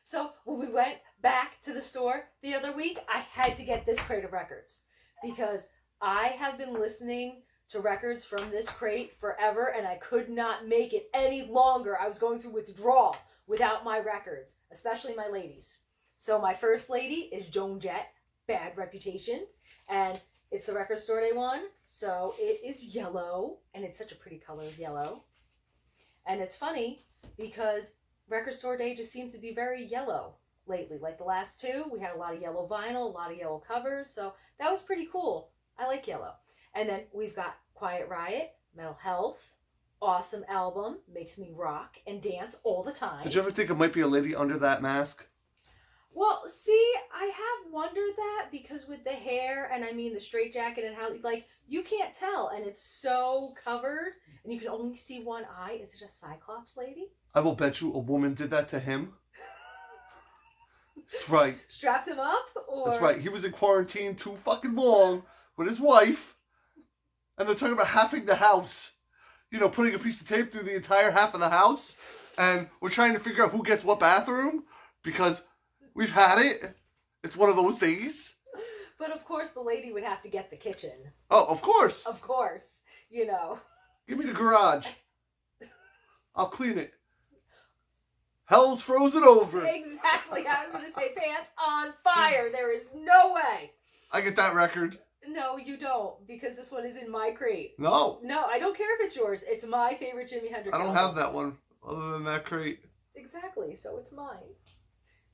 So when we went back to the store the other week, I had to get this crate of records because I have been listening to records from this crate forever and I could not make it any longer. I was going through withdrawal without my records, especially my ladies. So my first lady is Joan Jett, Bad Reputation, and it's the Record Store Day one, so it is yellow, and it's such a pretty color of yellow. And it's funny because Record Store Day just seems to be very yellow lately. Like the last two, we had a lot of yellow vinyl, a lot of yellow covers, so that was pretty cool. I like yellow. And then we've got Quiet Riot, Mental Health, awesome album, makes me rock and dance all the time. Did you ever think it might be a lady under that mask? Well, see, I have wondered that because with the hair and I mean the straitjacket and how, like, you can't tell and it's so covered and you can only see one eye. Is it a Cyclops lady? I will bet you a woman did that to him. That's right. Strapped him up? Or... That's right. He was in quarantine too fucking long with his wife. And they're talking about halving the house. You know, putting a piece of tape through the entire half of the house. And we're trying to figure out who gets what bathroom. Because we've had it. It's one of those days. But of course the lady would have to get the kitchen. Oh, of course. Of course. You know. Give me the garage. I'll clean it. Hell's frozen over. Exactly. I was going to say pants on fire. There is no way. I get that record. No, you don't, because this one is in my crate. No. No, I don't care if it's yours. It's my favorite Jimi Hendrix I don't album. have that one, other than that crate. Exactly, so it's mine.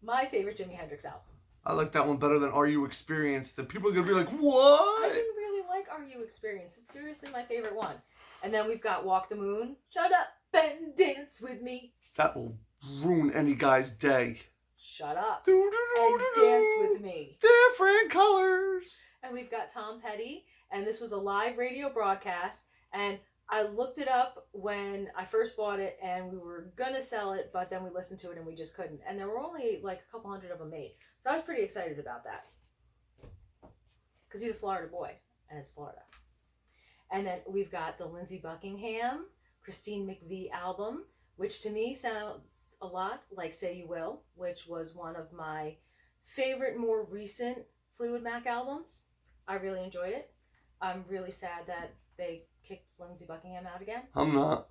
My favorite Jimi Hendrix album. I like that one better than Are You Experienced? And people are going to be like, what? I didn't really like Are You Experienced. It's seriously my favorite one. And then we've got Walk the Moon. Shut up and dance with me. That will ruin any guy's day. Shut up and dance with me. Different colors. And we've got Tom Petty, and this was a live radio broadcast, and I looked it up when I first bought it, and we were gonna sell it, but then we listened to it and we just couldn't. And there were only like a couple hundred of them made, so I was pretty excited about that. Because he's a Florida boy, and it's Florida. And then we've got the Lindsey Buckingham, Christine McVie album, which to me sounds a lot like Say You Will, which was one of my favorite, more recent Fleetwood Mac albums. I really enjoyed it. I'm really sad that they kicked Lindsey Buckingham out again. I'm not.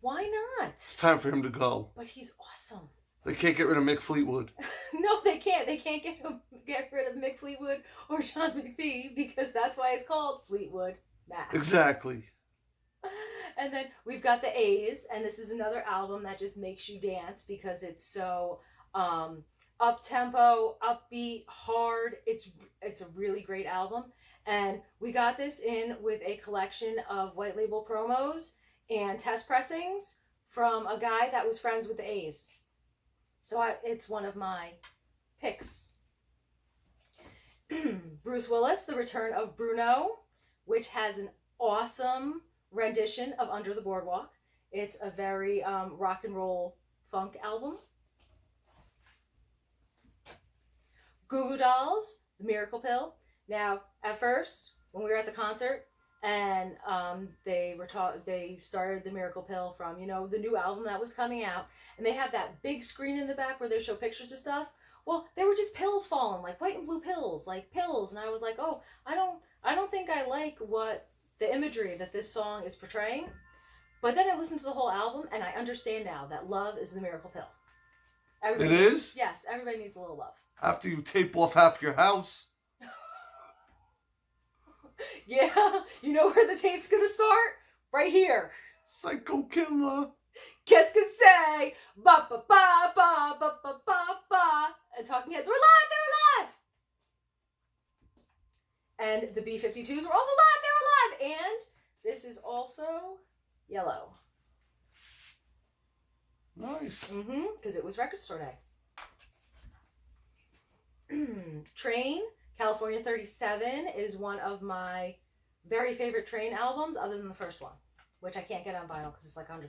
Why not? It's time for him to go. But he's awesome. They can't get rid of Mick Fleetwood. No, they can't. They can't get rid of Mick Fleetwood or John McVie because that's why it's called Fleetwood Mac. Exactly. And then we've got the A's, and this is another album that just makes you dance because it's so up-tempo, upbeat, hard. It's a really great album. And we got this in with a collection of white label promos and test pressings from a guy that was friends with the A's. So it's one of my picks. Bruce Willis, The Return of Bruno, which has an awesome rendition of Under the Boardwalk. It's a very rock and roll funk album. Goo Goo Dolls, The Miracle Pill. Now, at first, when we were at the concert, and they started The Miracle Pill from, the new album that was coming out, and they have that big screen in the back where they show pictures of stuff. Well, they were just pills falling, like white and blue pills, like pills, and I was like, oh, I don't think I like what the imagery that this song is portraying. But then I listened to the whole album, and I understand now that love is the miracle pill. It is? Yes, everybody needs a little love. After you tape off half your house. Yeah, you know where the tape's gonna start? Right here. Psycho killer. Qu'est-ce que c'est? Ba ba ba ba ba ba ba ba. And Talking Heads were live. They were live. And the B-52s were also live. They were live. And this is also yellow. Nice. Because it was Record Store Day. Train, California 37 is one of my very favorite Train albums, other than the first one, which I can't get on vinyl because it's like $150.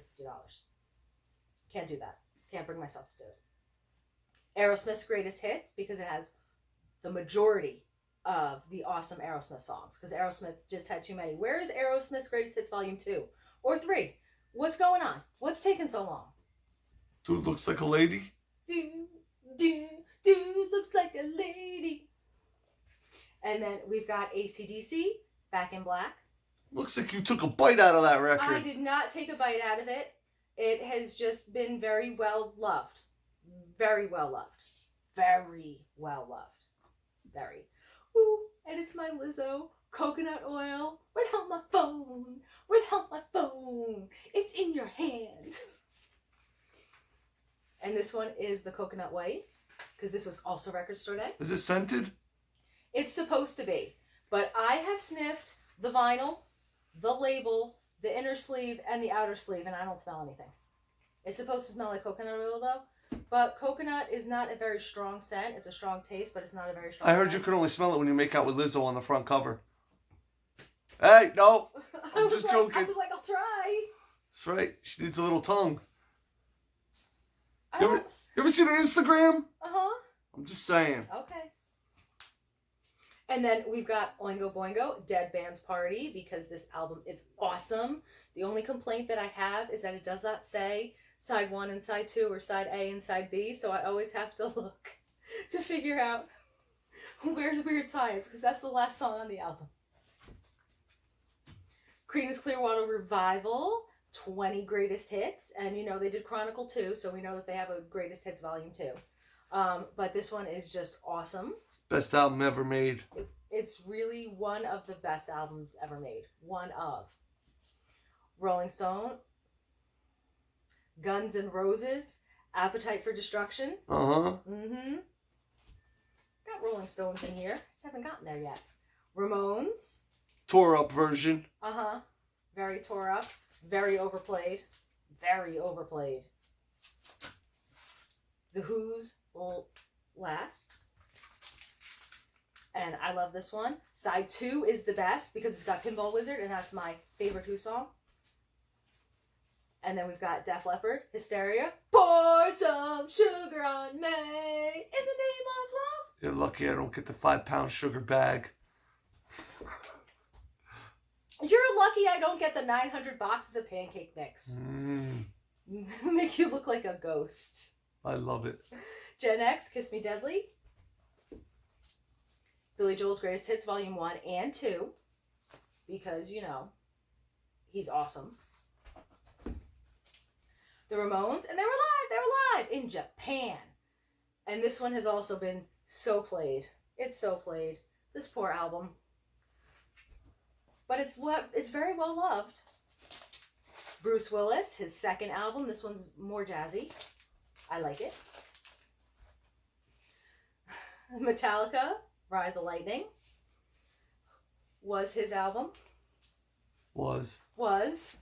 Can't do that. Can't bring myself to do it. Aerosmith's Greatest Hits, because it has the majority of the awesome Aerosmith songs, because Aerosmith just had too many. Where is Aerosmith's Greatest Hits Volume 2 or 3? What's going on? What's taking so long? Dude looks like a lady. Do, do, moves like a lady. And then we've got AC/DC, Back in Black. Looks like you took a bite out of that record. I did not take a bite out of it. It has just been very well loved. Very well loved. Very well loved. Very. Ooh, and it's my Lizzo. Coconut oil. Without my phone. Without my phone. It's in your hand. And this one is the coconut white. Because this was also Record Store Day. Is it scented? It's supposed to be. But I have sniffed the vinyl, the label, the inner sleeve, and the outer sleeve, and I don't smell anything. It's supposed to smell like coconut oil, though. But coconut is not a very strong scent. It's a strong taste, but it's not a very strong I heard scent. you could only smell it when you make out with Lizzo on the front cover. Hey, no. I'm just joking. I was like, I'll try. That's right. She needs a little tongue. I You don't... ever seen her Instagram? Uh-huh. I'm just saying. Okay. And then we've got Oingo Boingo, Dead Band's Party, because this album is awesome. The only complaint that I have is that it does not say side 1 and side 2 or side A and side B, so I always have to look to figure out where's Weird Science, because that's the last song on the album. Creedence Clearwater Revival, 20 greatest hits, and you know they did Chronicle 2, so we know that they have a greatest hits volume 2. But this one is just awesome. Best album ever made. It's really one of the best albums ever made. One of. Rolling Stone, Guns N' Roses, Appetite for Destruction. Uh-huh. Mm-hmm. Got Rolling Stones in here. Just haven't gotten there yet. Ramones. Tore up version. Uh-huh. Very tore up. Very overplayed. Very overplayed. The Who's Last. And I love this one. Side 2 is the best because it's got Pinball Wizard, and that's my favorite Who song. And then we've got Def Leppard, Hysteria. Pour some sugar on me in the name of love. You're lucky I don't get the 5-pound sugar bag. You're lucky I don't get the 900 boxes of pancake mix. Make you look like a ghost. I love it. Gen X, Kiss Me Deadly. Billy Joel's Greatest Hits, Volume 1 and 2. Because, you know, he's awesome. The Ramones, and they were live in Japan. And this one has also been so played. It's so played. This poor album. But it's very well loved. Bruce Willis, his second album. This one's more jazzy. I like it. Metallica, Ride the Lightning, was his album. Was.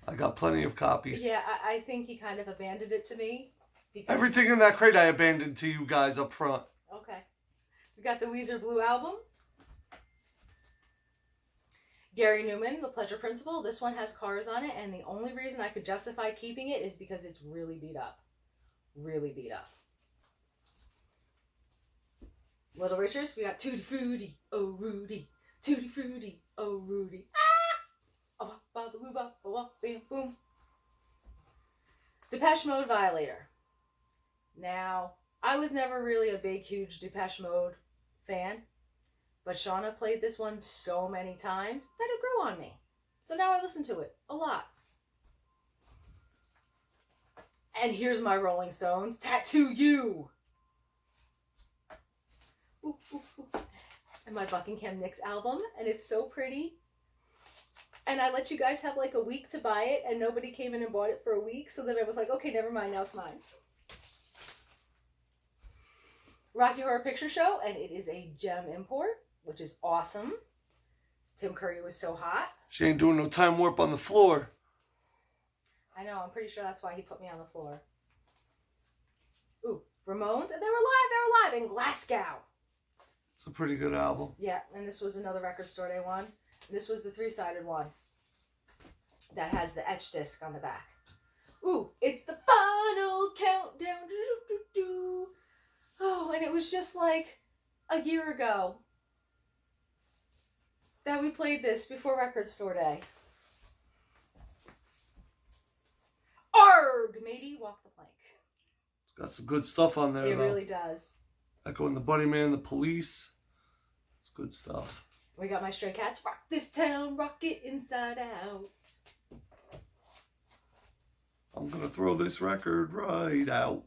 I got plenty of copies. Yeah, I think he kind of abandoned it to me. Because... Everything in that crate I abandoned to you guys up front. Okay. We got the Weezer Blue Album. Gary Numan, The Pleasure Principle. This one has cars on it, and the only reason I could justify keeping it is because it's really beat up. Really beat up. Little Richards, we got Tutti Frutti, oh Rudy. Tutti Frutti, oh Rudy. Boom. Depeche Mode, Violator. Now, I was never really a big, huge Depeche Mode fan, but Shauna played this one so many times that it grew on me. So now I listen to it a lot. And here's my Rolling Stones, Tattoo You. Ooh, ooh, ooh. And my Buckingham Nicks album, and it's so pretty. And I let you guys have like a week to buy it, and nobody came in and bought it for a week, so then I was like, okay, never mind, now it's mine. Rocky Horror Picture Show, and it is a gem import, which is awesome. Tim Curry was so hot. She ain't doing no time warp on the floor. I know, I'm pretty sure that's why he put me on the floor. Ooh, Ramones, and they were live in Glasgow. It's a pretty good album. Yeah, and this was another Record Store Day one. This was the 3-sided one that has the etch disc on the back. Ooh, it's the final countdown. Oh, and it was just like a year ago that we played this before Record Store Day. Arg, matey, walk the plank. It's got some good stuff on there, It though. really does. Echo and the Bunnyman, the Police. It's good stuff. We got my Stray Cats. Rock this town, rock it inside out. I'm gonna throw this record right out.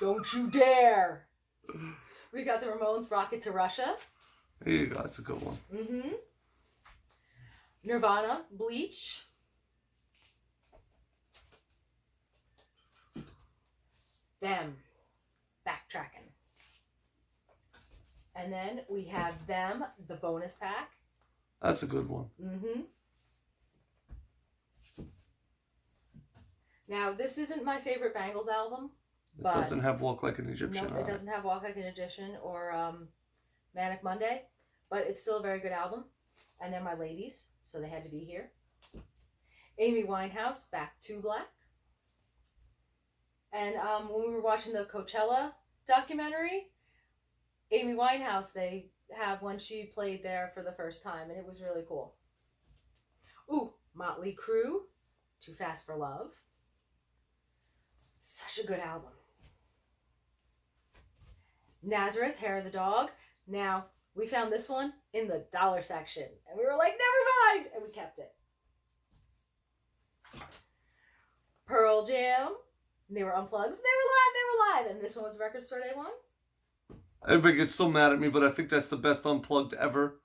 Don't you dare. We got the Ramones, Rocket to Russia. There you go, that's a good one. Mm-hmm. Nirvana, Bleach. Them, Backtracking. And then we have Them, the bonus pack. That's a good one. Mm-hmm. Now, this isn't my favorite Bangles album. It doesn't have Walk Like an Egyptian on it. No, it doesn't have Walk Like an Egyptian or Manic Monday, but it's still a very good album. And they're my ladies, so they had to be here. Amy Winehouse, Back to Black. And when we were watching the Coachella documentary, Amy Winehouse, they have when she played there for the first time, and it was really cool. Ooh, Motley Crue, Too Fast for Love. Such a good album. Nazareth, Hair of the Dog. Now, we found this one in the dollar section, and we were like, never mind, and we kept it. Pearl Jam. They were unplugged. They were live, and this one was Record Store Day 1. Everybody gets so mad at me, but I think that's the best unplugged ever.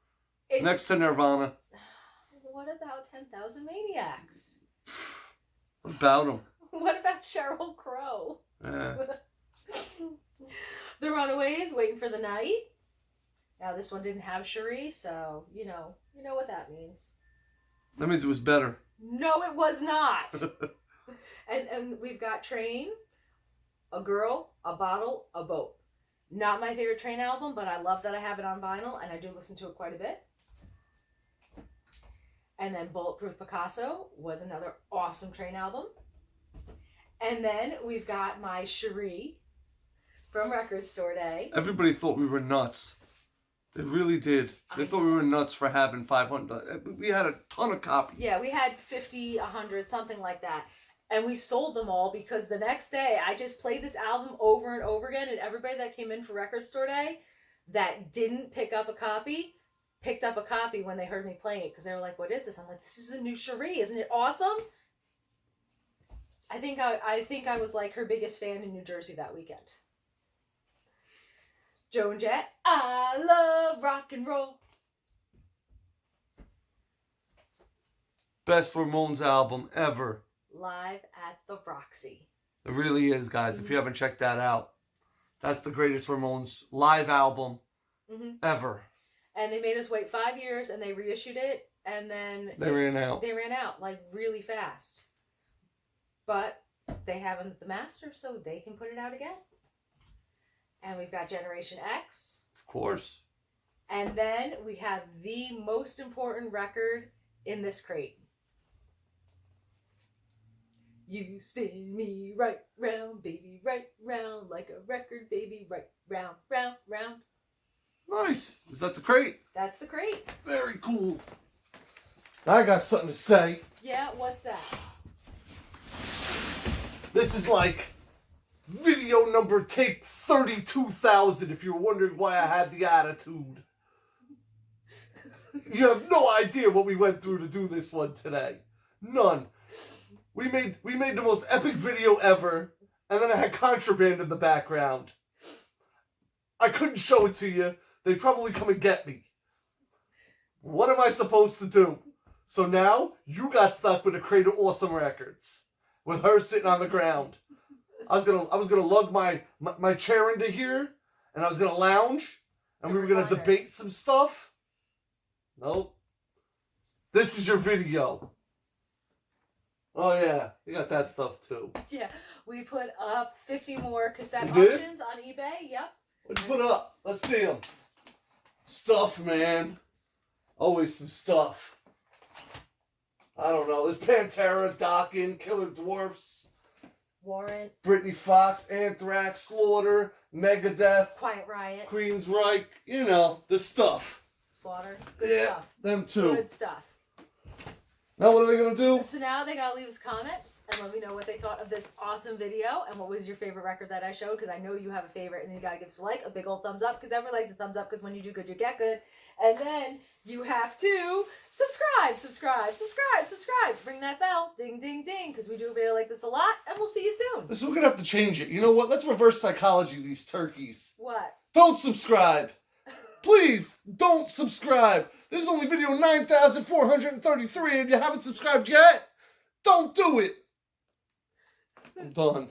Next to Nirvana. What about 10,000 Maniacs? What about them? What about Sheryl Crow? Yeah. The Runaways, Waiting for the Night. Now this one didn't have Cherie, so you know what that means. That means it was better. No, it was not. and we've got Train, A Girl, A Bottle, A Boat. Not my favorite Train album, but I love that I have it on vinyl, and I do listen to it quite a bit. And then Bulletproof Picasso was another awesome Train album. And then we've got my Cherie from Record Store Day. Everybody thought we were nuts. They really did. They thought we were nuts for having 500. We had a ton of copies. Yeah, we had 50, 100, something like that. And we sold them all because the next day I just played this album over and over again, and everybody that came in for Record Store Day that didn't pick up a copy picked up a copy when they heard me playing it because they were like, what is this? I'm like, this is the new Cherie. Isn't it awesome? I think I was like her biggest fan in New Jersey that weekend. Joan Jett, I love rock and roll. Best Ramones album ever. Live at the Roxy. It really is, guys. If you haven't checked that out, that's the greatest Ramones live album ever. And they made us wait 5 years, and they reissued it, and then they ran out. They ran out like really fast. But they haven't the master, so they can put it out again. And we've got Generation X. Of course. And then we have the most important record in this crate. You spin me right round, baby, right round, like a record, baby, right round, round, round. Nice. Is that the crate? That's the crate. Very cool. I got something to say. Yeah, what's that? This is like video number tape 32,000 if you're wondering why I had the attitude. You have no idea what we went through to do this one today. None. We made the most epic video ever, and then I had contraband in the background. I couldn't show it to you. They'd probably come and get me. What am I supposed to do? So now, you got stuck with a crate of awesome records. With her sitting on the ground. I was gonna lug my chair into here, and I was gonna lounge, and we were gonna debate some stuff. Nope. This is your video. Oh yeah, you got that stuff too. Yeah, we put up 50 more cassette You did? auctions on eBay. Yep. What'd you put up? Let's see them. Stuff, man. Always some stuff. I don't know. There's Pantera, Dokken, Killer Dwarfs, Warrant, Britney Fox, Anthrax, Slaughter, Megadeth, Quiet Riot, Queensryche. You know, the stuff. Slaughter. Good Yeah, stuff. them too. Good stuff. Now what are they gonna do? So now they gotta leave us a comment. and let me know what they thought of this awesome video and what was your favorite record that I showed, because I know you have a favorite, and you gotta give us a like, a big old thumbs up, because everyone likes a thumbs up, because when you do good, you get good. And then you have to subscribe. Ring that bell, ding, ding, ding, because we do a video like this a lot, and we'll see you soon. So we're gonna have to change it. You know what? Let's reverse psychology these turkeys. What? Don't subscribe. Please, don't subscribe. This is only video 9,433 and you haven't subscribed yet? Don't do it. I'm done.